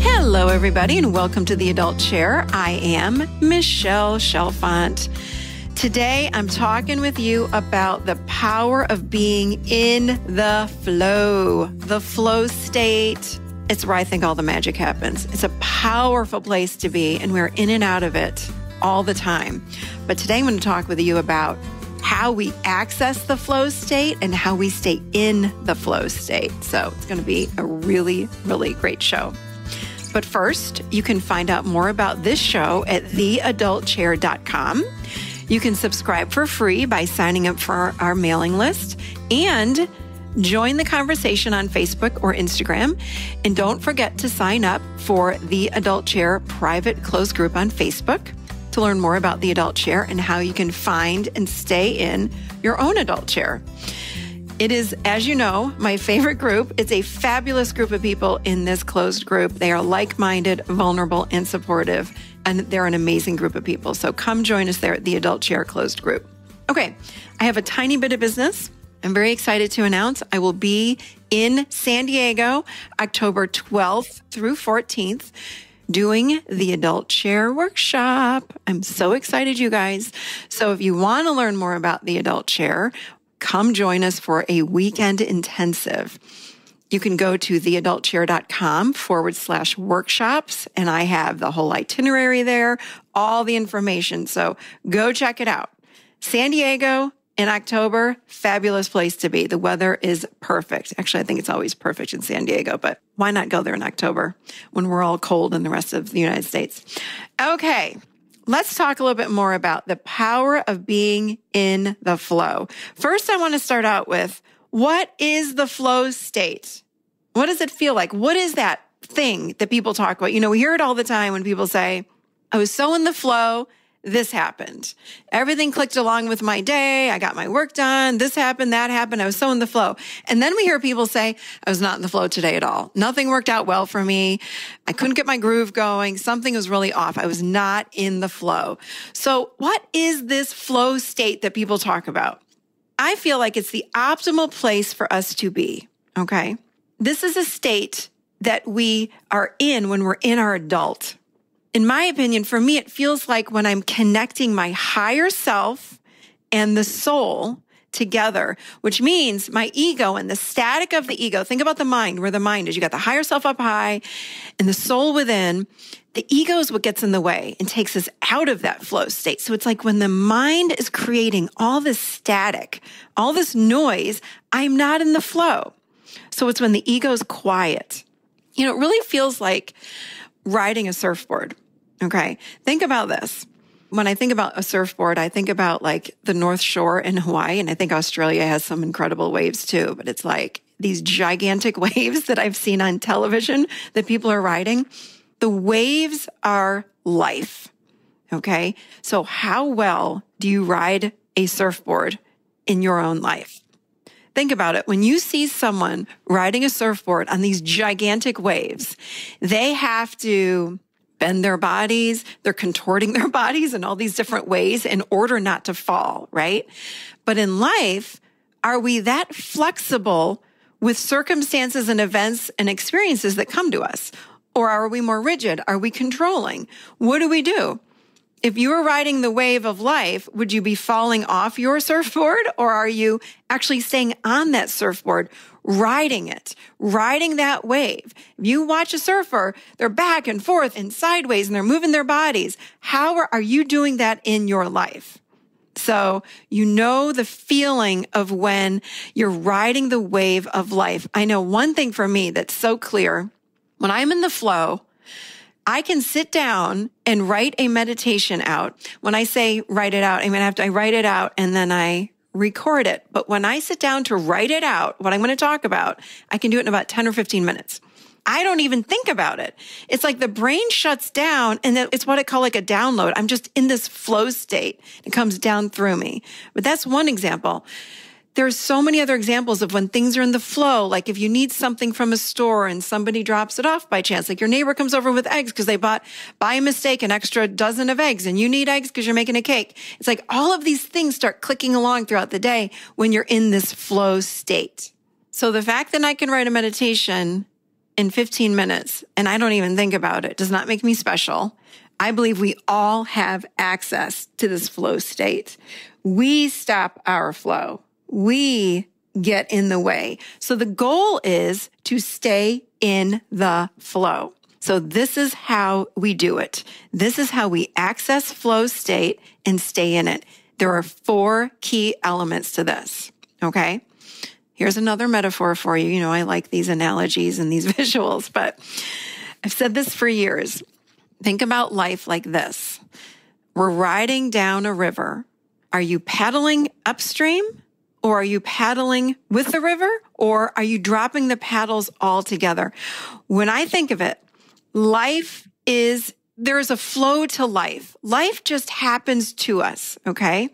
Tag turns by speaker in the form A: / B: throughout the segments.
A: Hello, everybody, and welcome to The Adult Chair. I am Michelle Chalfant. Today, I'm talking with you about the power of being in the flow state. It's where I think all the magic happens. It's a powerful place to be, and we're in and out of it all the time. But today, I'm going to talk with you about how we access the flow state and how we stay in the flow state. So it's going to be a really, really great show. But first, you can find out more about this show at theadultchair.com. You can subscribe for free by signing up for our mailing list and join the conversation on Facebook or Instagram. And don't forget to sign up for the Adult Chair private closed group on Facebook to learn more about the Adult Chair and how you can find and stay in your own adult chair. It is, as you know, my favorite group. It's a fabulous group of people in this closed group. They are like-minded, vulnerable, and supportive, and they're an amazing group of people. So come join us there at the Adult Chair closed group. Okay, I have a tiny bit of business. I'm very excited to announce I will be in San Diego, October 12th through 14th, doing the Adult Chair workshop. I'm so excited, you guys. So if you want to learn more about the Adult Chair, come join us for a weekend intensive. You can go to theadultchair.com/workshops, and I have the whole itinerary there, all the information. So go check it out. San Diego in October, fabulous place to be. The weather is perfect. Actually, I think it's always perfect in San Diego, but why not go there in October when we're all cold in the rest of the United States? Okay. Let's talk a little bit more about the power of being in the flow. First, I want to start out with, what is the flow state? What does it feel like? What is that thing that people talk about? You know, we hear it all the time when people say, I was so in the flow, this happened. Everything clicked along with my day. I got my work done. This happened, that happened. I was so in the flow. And then we hear people say, I was not in the flow today at all. Nothing worked out well for me. I couldn't get my groove going. Something was really off. I was not in the flow. So what is this flow state that people talk about? I feel like it's the optimal place for us to be. Okay. This is a state that we are in when we're in our adult. In my opinion, for me, it feels like when I'm connecting my higher self and the soul together, which means my ego and the static of the ego. Think about the mind, where the mind is. You got the higher self up high and the soul within. The ego is what gets in the way and takes us out of that flow state. So it's like when the mind is creating all this static, all this noise, I'm not in the flow. So it's when the ego is quiet. You know, it really feels like riding a surfboard. Okay. Think about this. When I think about a surfboard, I think about like the North Shore in Hawaii, and I think Australia has some incredible waves too, but it's like these gigantic waves that I've seen on television that people are riding. The waves are life. Okay. So how well do you ride a surfboard in your own life? Think about it. When you see someone riding a surfboard on these gigantic waves, they have to bend their bodies. They're contorting their bodies in all these different ways in order not to fall, right? But in life, are we that flexible with circumstances and events and experiences that come to us? Or are we more rigid? Are we controlling? What do we do? If you were riding the wave of life, would you be falling off your surfboard, or are you actually staying on that surfboard, riding it, riding that wave? If you watch a surfer, they're back and forth and sideways and they're moving their bodies. How are you doing that in your life? So you know the feeling of when you're riding the wave of life. I know one thing for me that's so clear. When I'm in the flow, I can sit down and write a meditation out. When I say write it out, I write it out and then I record it. But when I sit down to write it out, what I'm going to talk about, I can do it in about 10 or 15 minutes. I don't even think about it. It's like the brain shuts down and it's what I call like a download. I'm just in this flow state. It comes down through me. But that's one example. There's so many other examples of when things are in the flow, like if you need something from a store and somebody drops it off by chance, like your neighbor comes over with eggs because they bought by mistake an extra dozen of eggs and you need eggs because you're making a cake. It's like all of these things start clicking along throughout the day when you're in this flow state. So the fact that I can write a meditation in 15 minutes and I don't even think about it does not make me special. I believe we all have access to this flow state. We stop our flow. We get in the way. So the goal is to stay in the flow. So this is how we do it. This is how we access flow state and stay in it. There are 4 key elements to this. Okay. Here's another metaphor for you. You know, I like these analogies and these visuals, but I've said this for years. Think about life like this. We're riding down a river. Are you paddling upstream, or are you paddling with the river, or are you dropping the paddles altogether? When I think of it, there's a flow to life. Life just happens to us, okay?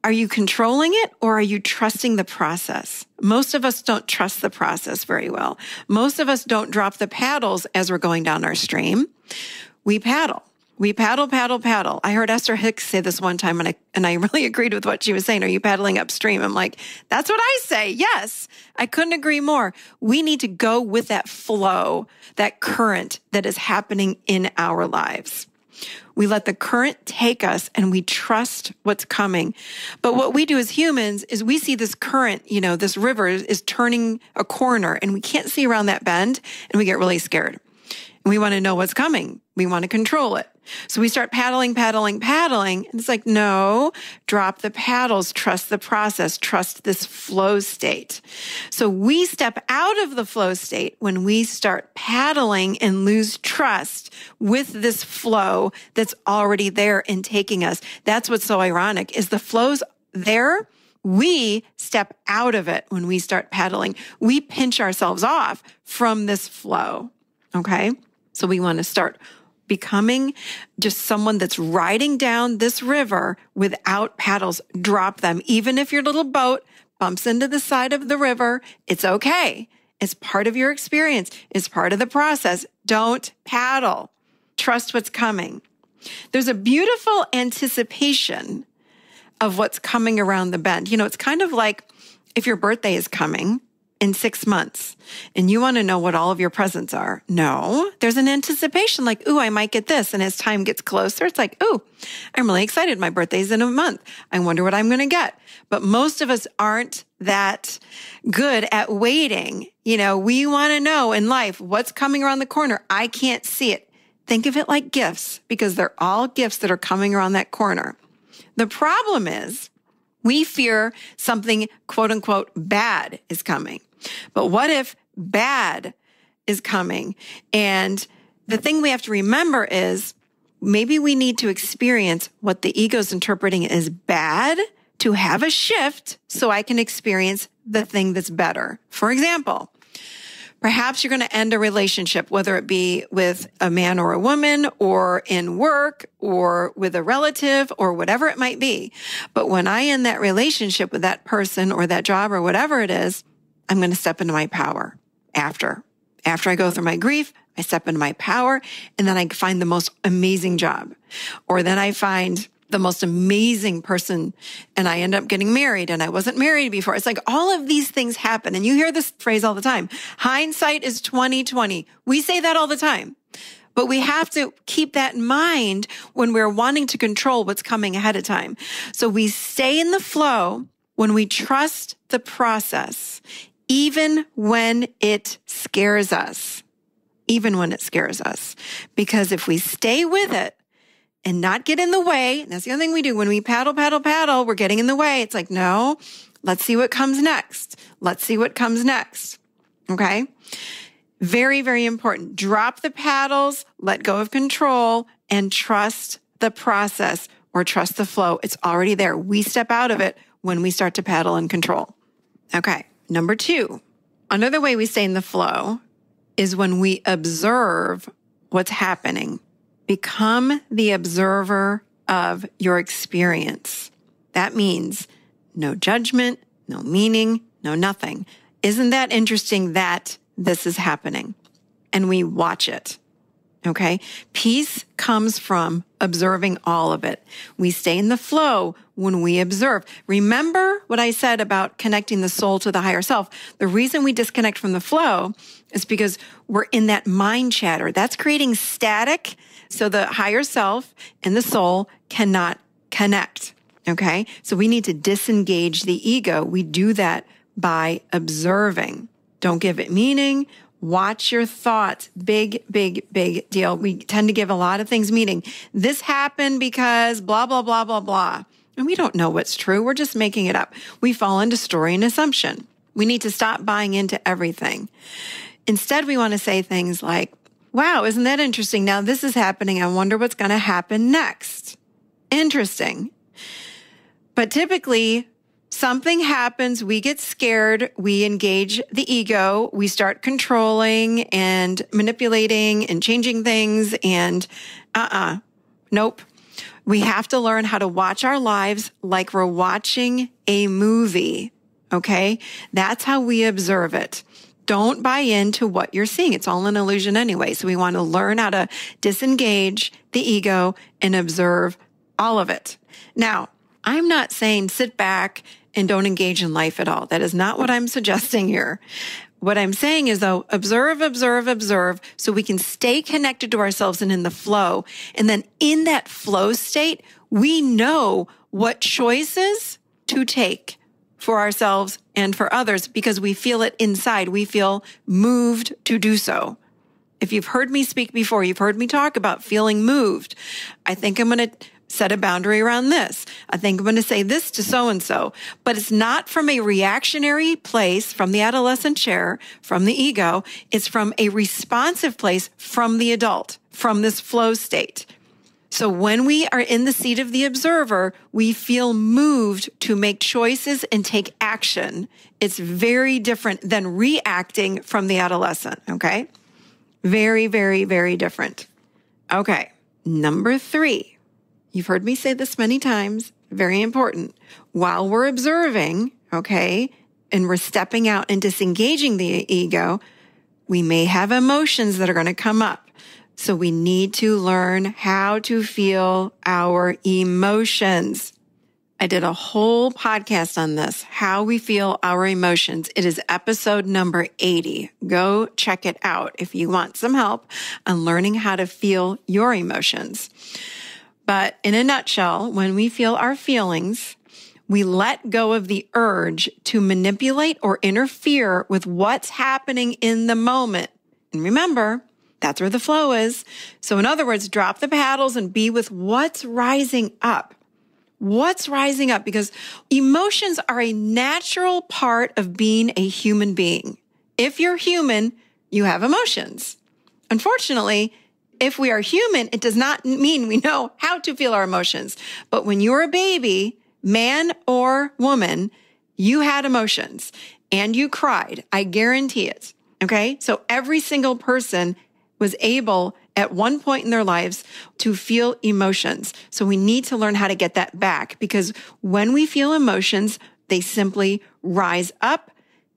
A: Are you controlling it, or are you trusting the process? Most of us don't trust the process very well. Most of us don't drop the paddles as we're going down our stream. We paddle. We paddle, paddle, paddle. I heard Esther Hicks say this one time, and I really agreed with what she was saying. Are you paddling upstream? I'm like, that's what I say. Yes, I couldn't agree more. We need to go with that flow, that current that is happening in our lives. We let the current take us and we trust what's coming. But what we do as humans is we see this current, this river is turning a corner and we can't see around that bend and we get really scared. And we want to know what's coming. We want to control it. So we start paddling, paddling, paddling. And it's like, no, drop the paddles, trust the process, trust this flow state. So we step out of the flow state when we start paddling and lose trust with this flow that's already there and taking us. That's what's so ironic is the flow's there. We step out of it when we start paddling. We pinch ourselves off from this flow. Okay. So we want to start becoming just someone that's riding down this river without paddles. Drop them. Even if your little boat bumps into the side of the river, it's okay. It's part of your experience. It's part of the process. Don't paddle. Trust what's coming. There's a beautiful anticipation of what's coming around the bend. It's kind of like if your birthday is coming in 6 months and you want to know what all of your presents are. No, there's an anticipation like, ooh, I might get this. And as time gets closer, it's like, ooh, I'm really excited. My birthday's in a month. I wonder what I'm going to get. But most of us aren't that good at waiting. We want to know in life what's coming around the corner. I can't see it. Think of it like gifts because they're all gifts that are coming around that corner. The problem is we fear something quote unquote bad is coming. But what if bad is coming? And the thing we have to remember is maybe we need to experience what the ego's interpreting as bad to have a shift so I can experience the thing that's better. For example, perhaps you're going to end a relationship, whether it be with a man or a woman or in work or with a relative or whatever it might be. But when I end that relationship with that person or that job or whatever it is, I'm going to step into my power after I go through my grief. I step into my power and then I find the most amazing job, or then I find the most amazing person and I end up getting married and I wasn't married before. It's like all of these things happen. And you hear this phrase all the time. Hindsight is 20/20. We say that all the time, but we have to keep that in mind when we're wanting to control what's coming ahead of time. So we stay in the flow when we trust the process, even when it scares us, because if we stay with it, and not get in the way. And that's the other thing we do. When we paddle, paddle, paddle, we're getting in the way. It's like, no, let's see what comes next. Okay. Very, very important. Drop the paddles, let go of control, and trust the process or trust the flow. It's already there. We step out of it when we start to paddle and control. Okay. Number 2, another way we stay in the flow is when we observe what's happening. Become the observer of your experience. That means no judgment, no meaning, no nothing. Isn't that interesting that this is happening? And we watch it. Okay. Peace comes from observing all of it. We stay in the flow when we observe. Remember what I said about connecting the soul to the higher self. The reason we disconnect from the flow is because we're in that mind chatter. That's creating static. So the higher self and the soul cannot connect. Okay. So we need to disengage the ego. We do that by observing. Don't give it meaning. Watch your thoughts. Big, big, big deal. We tend to give a lot of things meaning. This happened because blah, blah, blah, blah, blah. And we don't know what's true. We're just making it up. We fall into story and assumption. We need to stop buying into everything. Instead, we want to say things like, wow, isn't that interesting? Now this is happening. I wonder what's going to happen next. Interesting. But typically, something happens, we get scared, we engage the ego, we start controlling and manipulating and changing things and nope. We have to learn how to watch our lives like we're watching a movie, okay? That's how we observe it. Don't buy into what you're seeing. It's all an illusion anyway. So we want to learn how to disengage the ego and observe all of it. Now, I'm not saying sit back and don't engage in life at all. That is not what I'm suggesting here. What I'm saying is, though, observe, observe, observe, so we can stay connected to ourselves and in the flow. And then in that flow state, we know what choices to take for ourselves and for others because we feel it inside. We feel moved to do so. If you've heard me speak before, you've heard me talk about feeling moved. I think I'm going to set a boundary around this. I think I'm going to say this to so-and-so, but it's not from a reactionary place, from the adolescent chair, from the ego. It's from a responsive place, from the adult, from this flow state. So when we are in the seat of the observer, we feel moved to make choices and take action. It's very different than reacting from the adolescent, okay? Very, very, very different. Okay, number 3. You've heard me say this many times, very important. While we're observing, okay, and we're stepping out and disengaging the ego, we may have emotions that are going to come up. So we need to learn how to feel our emotions. I did a whole podcast on this, how we feel our emotions. It is episode number 80. Go check it out if you want some help on learning how to feel your emotions. But in a nutshell, when we feel our feelings, we let go of the urge to manipulate or interfere with what's happening in the moment. And remember, that's where the flow is. So in other words, drop the paddles and be with what's rising up. What's rising up? Because emotions are a natural part of being a human being. If you're human, you have emotions. Unfortunately, if we are human, it does not mean we know how to feel our emotions. But when you were a baby, man or woman, you had emotions and you cried. I guarantee it. Okay. So every single person was able at one point in their lives to feel emotions. So we need to learn how to get that back because when we feel emotions, they simply rise up.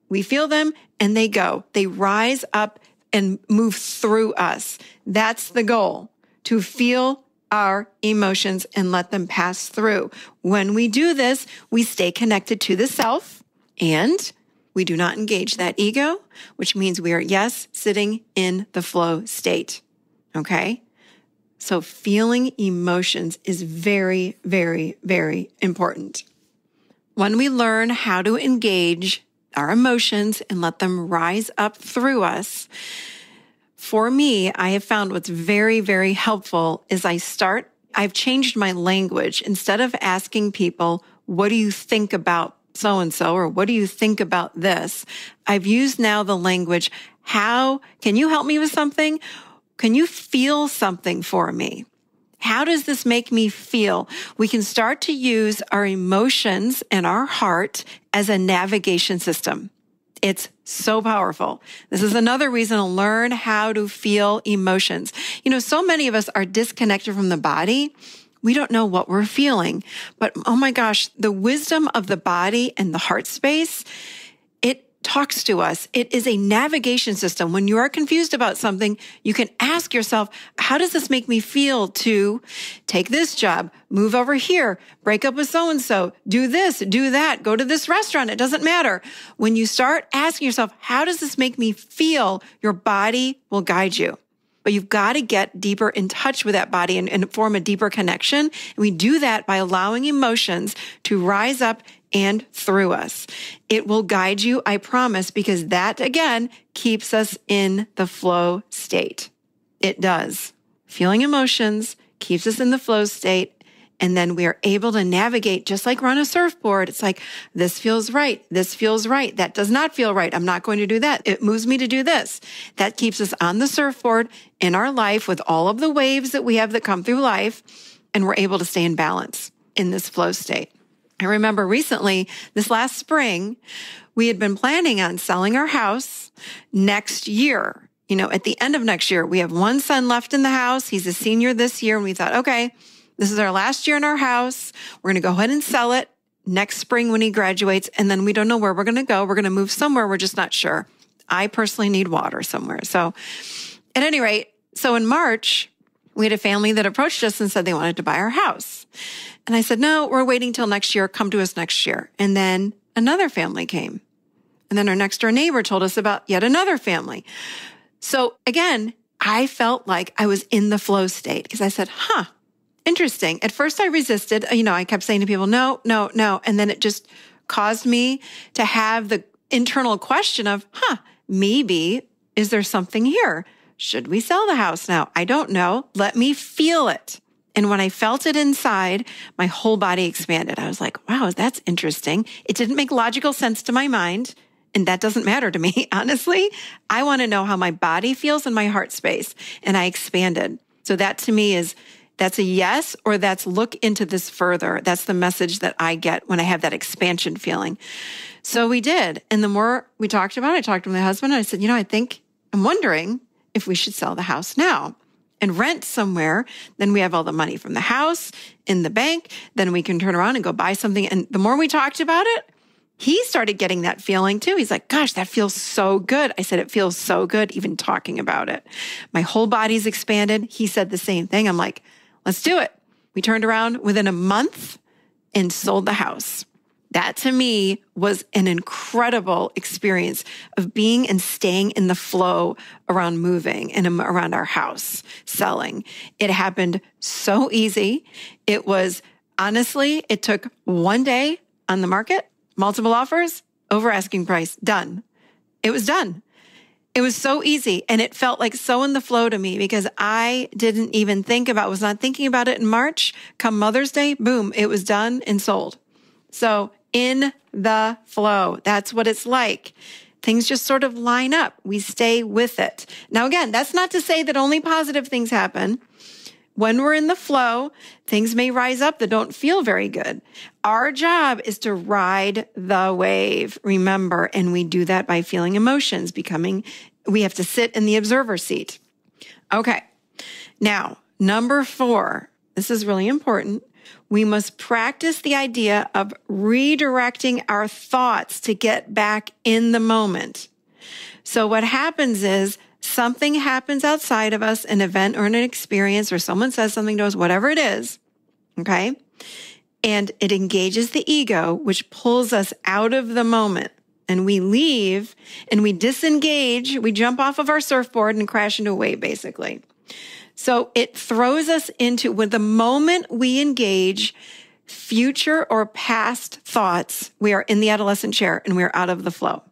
A: We feel them and they go. They rise up and move through us. That's the goal, to feel our emotions and let them pass through. When we do this, we stay connected to the self and we do not engage that ego, which means we are, yes, sitting in the flow state. Okay? So feeling emotions is very, very, very important. When we learn how to engage our emotions and let them rise up through us, for me, I have found what's very, very helpful is I've changed my language. Instead of asking people, what do you think about so-and-so, or what do you think about this? I've used now the language, how can you help me with something? Can you feel something for me? How does this make me feel? We can start to use our emotions and our heart as a navigation system. It's so powerful. This is another reason to learn how to feel emotions. You know, so many of us are disconnected from the body. We don't know what we're feeling, but oh my gosh, the wisdom of the body and the heart space, it talks to us. It is a navigation system. When you are confused about something, you can ask yourself, how does this make me feel to take this job, move over here, break up with so-and-so, do this, do that, go to this restaurant? It doesn't matter. When you start asking yourself, how does this make me feel? Your body will guide you. But you've got to get deeper in touch with that body and form a deeper connection. And we do that by allowing emotions to rise up and through us. It will guide you, I promise, because that, again, keeps us in the flow state. It does. Feeling emotions keeps us in the flow state. And then we are able to navigate just like we're on a surfboard. It's like, this feels right. This feels right. That does not feel right. I'm not going to do that. It moves me to do this. That keeps us on the surfboard in our life with all of the waves that we have that come through life. And we're able to stay in balance in this flow state. I remember recently, this last spring, we had been planning on selling our house next year. At the end of next year, we have one son left in the house. He's a senior this year. And we thought, okay, this is our last year in our house. We're going to go ahead and sell it next spring when he graduates. And then we don't know where we're going to go. We're going to move somewhere. We're just not sure. I personally need water somewhere. So at any rate, so in March, we had a family that approached us and said they wanted to buy our house. And I said, no, we're waiting till next year. Come to us next year. And then another family came. And then our next door neighbor told us about yet another family. So again, I felt like I was in the flow state because I said, interesting. At first I resisted, I kept saying to people, no, no, no. And then it just caused me to have the internal question of, maybe, is there something here? Should we sell the house now? I don't know. Let me feel it. And when I felt it inside, my whole body expanded. I was like, wow, that's interesting. It didn't make logical sense to my mind. And that doesn't matter to me. Honestly, I want to know how my body feels in my heart space. And I expanded. So that to me that's a yes, or that's look into this further. That's the message that I get when I have that expansion feeling. So we did. And the more we talked about it, I talked to my husband and I said, I'm wondering if we should sell the house now and rent somewhere. Then we have all the money from the house in the bank. Then we can turn around and go buy something. And the more we talked about it, he started getting that feeling too. He's like, gosh, that feels so good. I said, it feels so good even talking about it. My whole body's expanded. He said the same thing. I'm like, let's do it. We turned around within a month and sold the house. That to me was an incredible experience of being and staying in the flow around moving and around our house selling. It happened so easy. It was honestly, it took one day on the market, multiple offers, over asking price, done. It was done. It was so easy. And it felt like so in the flow to me because I didn't even was not thinking about it in March. Come Mother's Day, boom, it was done and sold. So in the flow, that's what it's like. Things just sort of line up. We stay with it. Now, again, that's not to say that only positive things happen. When we're in the flow, things may rise up that don't feel very good. Our job is to ride the wave, remember, and we do that by feeling emotions, we have to sit in the observer seat. Okay. Now, number 4, this is really important. We must practice the idea of redirecting our thoughts to get back in the moment. So what happens is something happens outside of us, an event or an experience, or someone says something to us, whatever it is, okay? And it engages the ego, which pulls us out of the moment. And we leave and we disengage, we jump off of our surfboard and crash into a wave, basically. So it throws us into, with the moment we engage future or past thoughts, we are in the adolescent chair and we're out of the flow.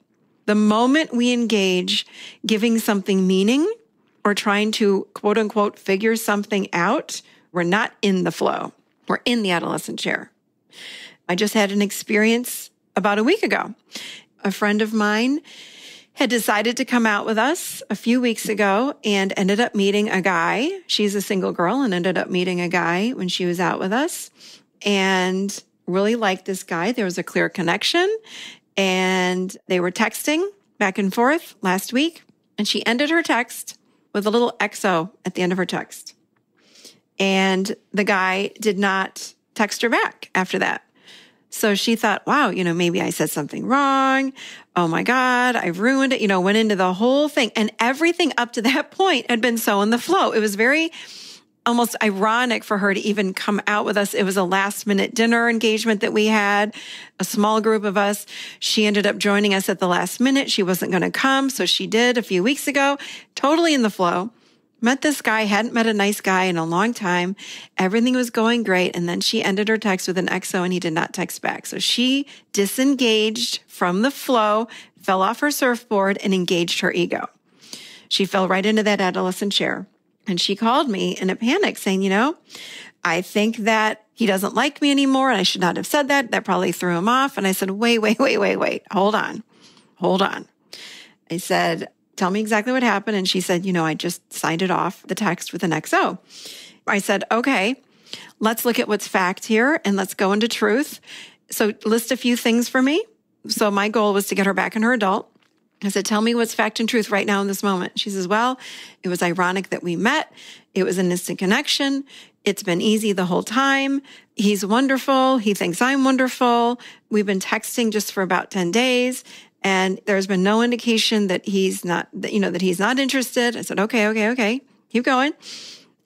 A: The moment we engage giving something meaning or trying to, quote unquote, figure something out, we're not in the flow. We're in the adolescent chair. I just had an experience about a week ago. A friend of mine had decided to come out with us a few weeks ago and ended up meeting a guy. She's a single girl and ended up meeting a guy when she was out with us and really liked this guy. There was a clear connection and they were texting back and forth last week. And she ended her text with a little XO at the end of her text. And the guy did not text her back after that. So she thought, wow, maybe I said something wrong. Oh my God, I've ruined it. Went into the whole thing. And everything up to that point had been so in the flow. It was very almost ironic for her to even come out with us. It was a last minute dinner engagement that we had, a small group of us. She ended up joining us at the last minute. She wasn't going to come. So she did a few weeks ago, totally in the flow. Met this guy, hadn't met a nice guy in a long time. Everything was going great. And then she ended her text with an XO and he did not text back. So she disengaged from the flow, fell off her surfboard and engaged her ego. She fell right into that adolescent chair. And she called me in a panic saying, I think that he doesn't like me anymore. And I should not have said that. That probably threw him off. And I said, wait. Hold on. I said, tell me exactly what happened. And she said, I just signed it off, the text with an XO. I said, okay, let's look at what's fact here and let's go into truth. So list a few things for me. So my goal was to get her back in her adult. I said, tell me what's fact and truth right now in this moment. She says, well, it was ironic that we met. It was an instant connection. It's been easy the whole time. He's wonderful. He thinks I'm wonderful. We've been texting just for about 10 days. And there's been no indication that he's not, that he's not interested. I said, okay. Keep going.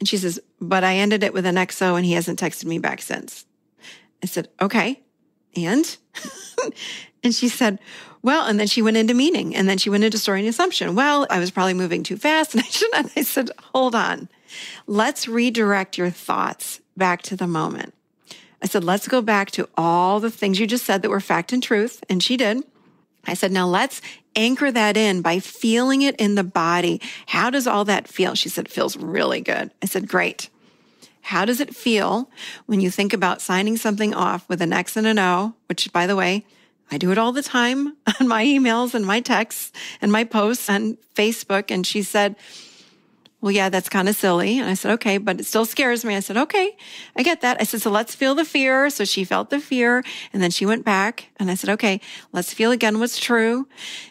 A: And she says, but I ended it with an XO and he hasn't texted me back since. I said, okay. And, and she said, well, and then she went into meaning and then she went into story and assumption. Well, I was probably moving too fast and I shouldn't. I said, hold on. Let's redirect your thoughts back to the moment. I said, let's go back to all the things you just said that were fact and truth. And she did. I said, now let's anchor that in by feeling it in the body. How does all that feel? She said, it feels really good. I said, great. How does it feel when you think about signing something off with an X and an O, which, by the way, I do it all the time on my emails and my texts and my posts on Facebook. And she said, well, yeah, that's kind of silly. And I said, okay, but it still scares me. I said, okay, I get that. I said, so let's feel the fear. So she felt the fear and then she went back and I said, okay, let's feel again what's true.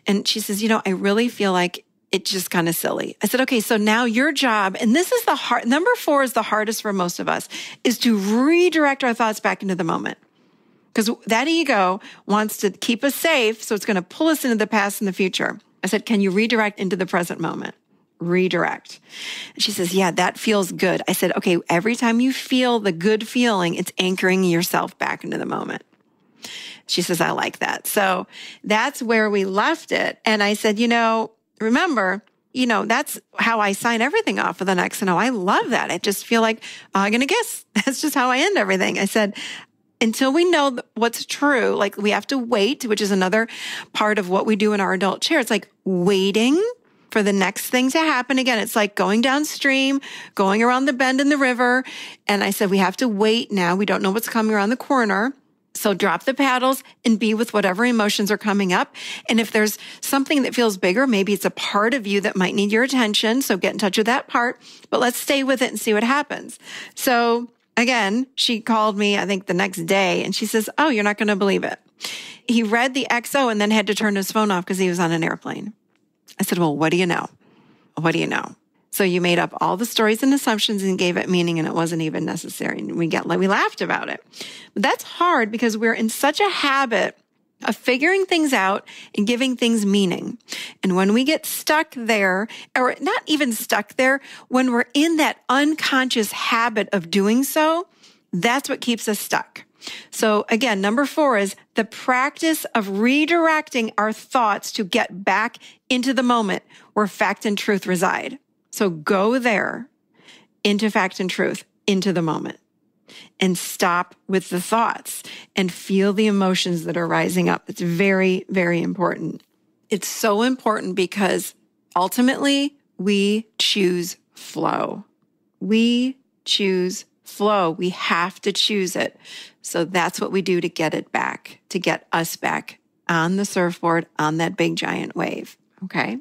A: And she says, I really feel like it's just kind of silly. I said, okay, so now your job, and this is number 4 is the hardest for most of us, is to redirect our thoughts back into the moment. Because that ego wants to keep us safe. So it's going to pull us into the past and the future. I said, can you redirect into the present moment? Redirect. And she says, yeah, that feels good. I said, okay, every time you feel the good feeling, it's anchoring yourself back into the moment. She says, I like that. So that's where we left it. And I said, remember, that's how I sign everything off with an X and O. I love that. I just feel like I'm going to kiss. That's just how I end everything. I said, until we know what's true, like we have to wait, which is another part of what we do in our adult chair. It's like waiting for the next thing to happen. Again, it's like going downstream, going around the bend in the river. And I said, we have to wait now. We don't know what's coming around the corner. So drop the paddles and be with whatever emotions are coming up. And if there's something that feels bigger, maybe it's a part of you that might need your attention. So get in touch with that part, but let's stay with it and see what happens. So again, she called me, I think the next day, and she says, oh, you're not going to believe it. He read the XO and then had to turn his phone off because he was on an airplane. I said, well, what do you know? What do you know? So you made up all the stories and assumptions and gave it meaning and it wasn't even necessary. And we laughed about it. But that's hard because we're in such a habit of figuring things out and giving things meaning. And when we get stuck there, or not even stuck there, when we're in that unconscious habit of doing so, that's what keeps us stuck. So again, number 4 is the practice of redirecting our thoughts to get back into the moment where fact and truth reside. So go there into fact and truth, into the moment, and stop with the thoughts and feel the emotions that are rising up. It's very, very important. It's so important because ultimately we choose flow. We choose flow. We have to choose it. So that's what we do to get it back, to get us back on the surfboard, on that big giant wave. Okay.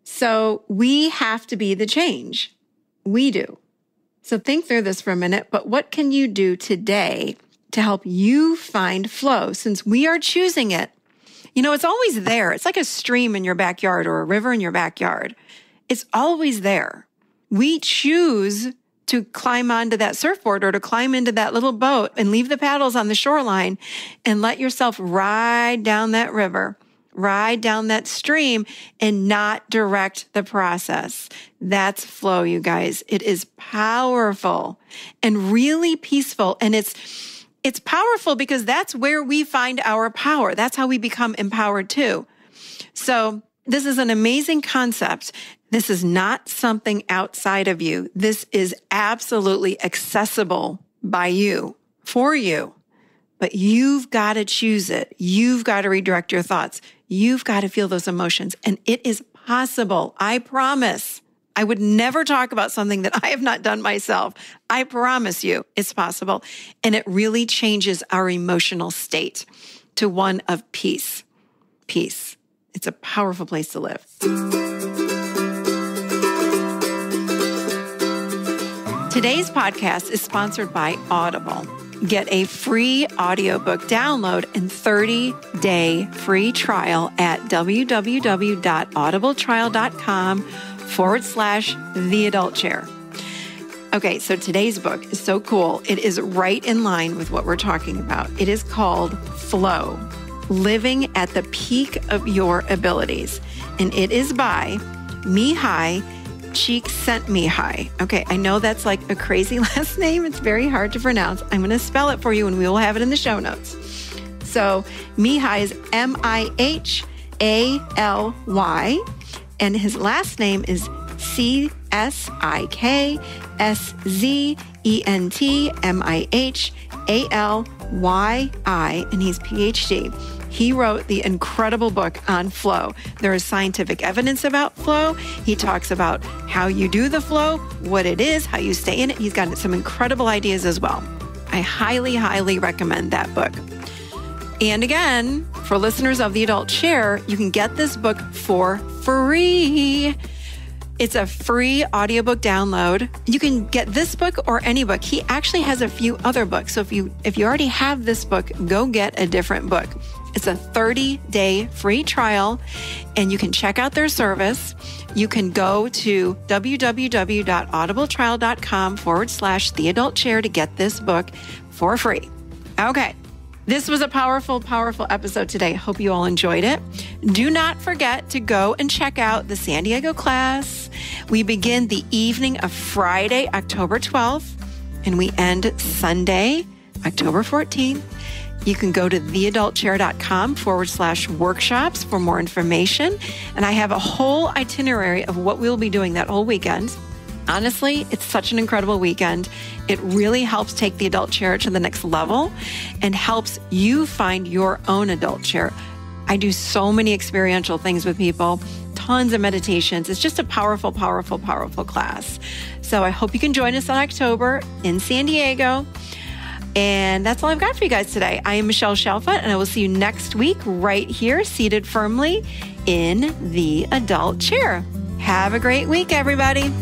A: So we have to be the change. We do. So think through this for a minute, but what can you do today to help you find flow since we are choosing it? It's always there. It's like a stream in your backyard or a river in your backyard. It's always there. We choose to climb onto that surfboard or to climb into that little boat and leave the paddles on the shoreline and let yourself ride down that river, ride down that stream and not direct the process. That's flow, you guys. It is powerful and really peaceful. And it's powerful because that's where we find our power. That's how we become empowered too. So this is an amazing concept. This is not something outside of you. This is absolutely accessible by you, for you. But you've got to choose it. You've got to redirect your thoughts. You've got to feel those emotions. And it is possible. I promise. I would never talk about something that I have not done myself. I promise you it's possible. And it really changes our emotional state to one of peace. Peace. It's a powerful place to live. Today's podcast is sponsored by Audible. Get a free audiobook download and 30-day free trial at www.audibletrial.com/theadultchair. Okay, so today's book is so cool. It is right in line with what we're talking about. It is called Flow, Living at the Peak of Your Abilities. And it is by Mihaly Csikszentmihalyi. Okay, I know that's like a crazy last name. It's very hard to pronounce. I'm going to spell it for you and we will have it in the show notes. So Mihaly is Mihaly and his last name is Csikszentmihalyi, and he's PhD. He wrote the incredible book on flow. There is scientific evidence about flow. He talks about how you do the flow, what it is, how you stay in it. He's got some incredible ideas as well. I highly, highly recommend that book. And again, for listeners of The Adult Chair, you can get this book for free. It's a free audiobook download. You can get this book or any book. He actually has a few other books. So if you already have this book, go get a different book. It's a 30-day free trial, and you can check out their service. You can go to www.audibletrial.com/theadultchair to get this book for free. Okay. This was a powerful, powerful episode today. Hope you all enjoyed it. Do not forget to go and check out the San Diego class. We begin the evening of Friday, October 12th, and we end Sunday, October 14th. You can go to theadultchair.com/workshops for more information. And I have a whole itinerary of what we'll be doing that whole weekend. Honestly, it's such an incredible weekend. It really helps take the adult chair to the next level and helps you find your own adult chair. I do so many experiential things with people, tons of meditations. It's just a powerful, powerful, powerful class. So I hope you can join us in October in San Diego. And that's all I've got for you guys today. I am Michelle Shalfut, and I will see you next week right here, seated firmly in the adult chair. Have a great week, everybody.